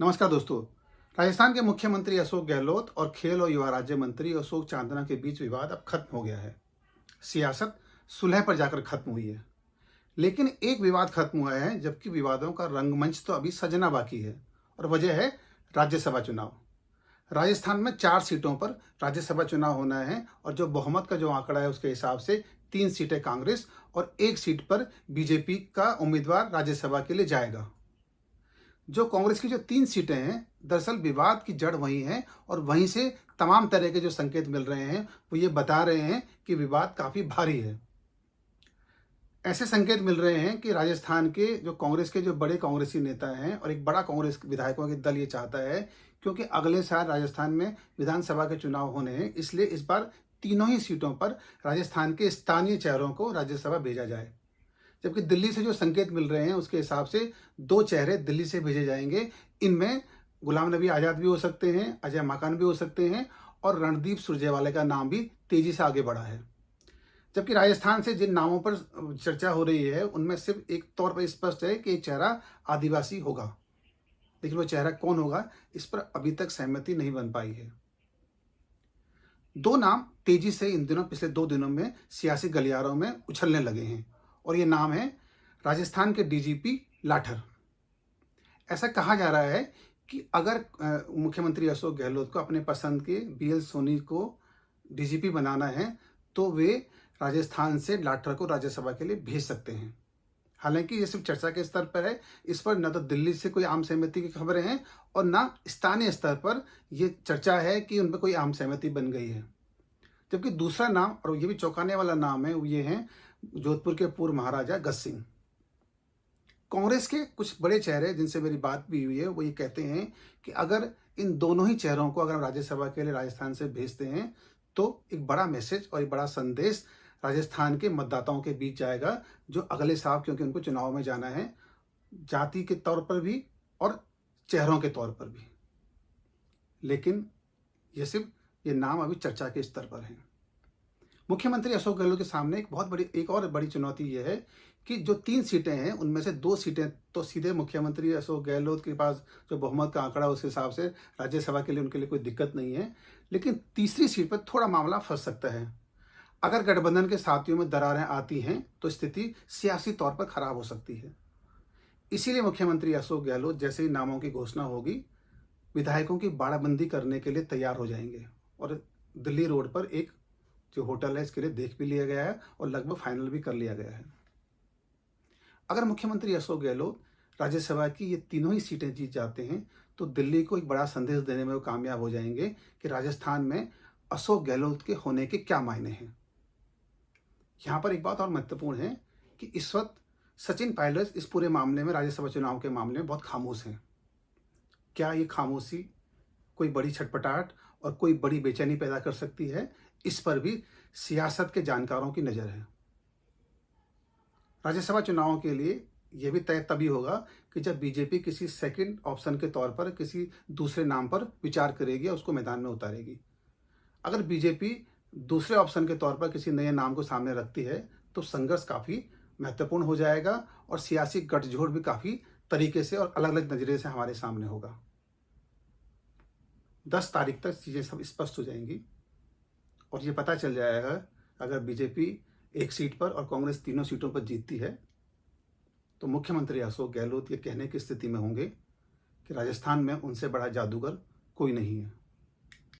नमस्कार दोस्तों। राजस्थान के मुख्यमंत्री अशोक गहलोत और खेल और युवा राज्य मंत्री अशोक चांदना के बीच विवाद अब खत्म हो गया है। सियासत सुलह पर जाकर खत्म हुई है, लेकिन एक विवाद खत्म हुआ है, जबकि विवादों का रंगमंच तो अभी सजना बाकी है। और वजह है राज्यसभा चुनाव। राजस्थान में 4 सीटों पर राज्यसभा चुनाव होना है और जो बहुमत का जो आंकड़ा है उसके हिसाब से 3 सीटें कांग्रेस और 1 सीट पर बीजेपी का उम्मीदवार राज्यसभा के लिए जाएगा। जो कांग्रेस की जो 3 सीटें हैं, दरअसल विवाद की जड़ वही है और वहीं से तमाम तरह के जो संकेत मिल रहे हैं वो ये बता रहे हैं कि विवाद काफ़ी भारी है। ऐसे संकेत मिल रहे हैं कि राजस्थान के जो कांग्रेस के जो बड़े कांग्रेसी नेता हैं और एक बड़ा कांग्रेस विधायकों के दल ये चाहता है, क्योंकि अगले साल राजस्थान में विधानसभा के चुनाव होने हैं, इसलिए इस बार तीनों ही सीटों पर राजस्थान के स्थानीय चेहरों को राज्यसभा भेजा जाए। जबकि दिल्ली से जो संकेत मिल रहे हैं उसके हिसाब से 2 चेहरे दिल्ली से भेजे जाएंगे। इनमें गुलाम नबी आज़ाद भी हो सकते हैं, अजय माकन भी हो सकते हैं और रणदीप सुरजेवाला का नाम भी तेजी से आगे बढ़ा है। जबकि राजस्थान से जिन नामों पर चर्चा हो रही है उनमें सिर्फ एक तौर पर स्पष्ट है कि एक चेहरा आदिवासी होगा, लेकिन वो चेहरा कौन होगा इस पर अभी तक सहमति नहीं बन पाई है। 2 नाम तेजी से इन दिनों पिछले 2 दिनों में सियासी गलियारों में उछलने लगे हैं और ये नाम है राजस्थान के डीजीपी लाठर। ऐसा कहा जा रहा है कि अगर मुख्यमंत्री अशोक गहलोत को अपने पसंद के बीएल सोनी को डीजीपी बनाना है तो वे राजस्थान से लाठर को राज्यसभा के लिए भेज सकते हैं। हालांकि ये सिर्फ चर्चा के स्तर पर है, इस पर न तो दिल्ली से कोई आम सहमति की खबरें हैं और न स्थानीय स्तर पर यह चर्चा है कि उन पर कोई आम सहमति बन गई है। जबकि दूसरा नाम, और ये भी चौंकाने वाला नाम है, वो ये है जोधपुर के पूर्व महाराजा गज सिंह। कांग्रेस के कुछ बड़े चेहरे जिनसे मेरी बात भी हुई है वो ये कहते हैं कि अगर इन दोनों ही चेहरों को अगर हम राज्यसभा के लिए राजस्थान से भेजते हैं तो एक बड़ा मैसेज और एक बड़ा संदेश राजस्थान के मतदाताओं के बीच जाएगा, जो अगले साल, क्योंकि उनको चुनाव में जाना है, जाति के तौर पर भी और चेहरों के तौर पर भी। लेकिन ये नाम अभी चर्चा के स्तर पर हैं। मुख्यमंत्री अशोक गहलोत के सामने एक और बड़ी चुनौती यह है कि जो 3 सीटें हैं उनमें से 2 सीटें तो सीधे मुख्यमंत्री अशोक गहलोत के पास जो बहुमत का आंकड़ा उस हिसाब से राज्यसभा के लिए उनके लिए कोई दिक्कत नहीं है, लेकिन तीसरी सीट पर थोड़ा मामला फंस सकता है। अगर गठबंधन के साथियों में दरारें आती हैं तो स्थिति सियासी तौर पर खराब हो सकती है। इसीलिए मुख्यमंत्री अशोक गहलोत जैसे ही नामों की घोषणा होगी, विधायकों की बाड़ाबंदी करने के लिए तैयार हो जाएंगे और दिल्ली रोड पर एक जो होटल है इसके लिए देख भी लिया गया है और लगभग फाइनल भी कर लिया गया है। अगर मुख्यमंत्री अशोक गहलोत राज्यसभा की ये तीनों ही सीटें जीत जाते हैं तो दिल्ली को एक बड़ा संदेश देने में वो कामयाब हो जाएंगे कि राजस्थान में अशोक गहलोत के होने के क्या मायने हैं। यहाँ पर एक बात और महत्वपूर्ण है कि इस वक्त सचिन पायलट इस पूरे मामले में, राज्यसभा चुनाव के मामले में, बहुत खामोश हैं। क्या ये खामोशी कोई बड़ी छटपटाहट और कोई बड़ी बेचैनी पैदा कर सकती है, इस पर भी सियासत के जानकारों की नज़र है। राज्यसभा चुनावों के लिए यह भी तय तभी होगा कि जब बीजेपी किसी सेकंड ऑप्शन के तौर पर किसी दूसरे नाम पर विचार करेगी और उसको मैदान में उतारेगी। अगर बीजेपी दूसरे ऑप्शन के तौर पर किसी नए नाम को सामने रखती है तो संघर्ष काफ़ी महत्वपूर्ण हो जाएगा और सियासी गठजोड़ भी काफ़ी तरीके से और अलग अलग नज़रिए से हमारे सामने होगा। 10 तारीख तक चीज़ें सब स्पष्ट हो जाएंगी और ये पता चल जाएगा अगर बीजेपी 1 सीट पर और कांग्रेस तीनों सीटों पर जीतती है तो मुख्यमंत्री अशोक गहलोत ये कहने की स्थिति में होंगे कि राजस्थान में उनसे बड़ा जादूगर कोई नहीं है।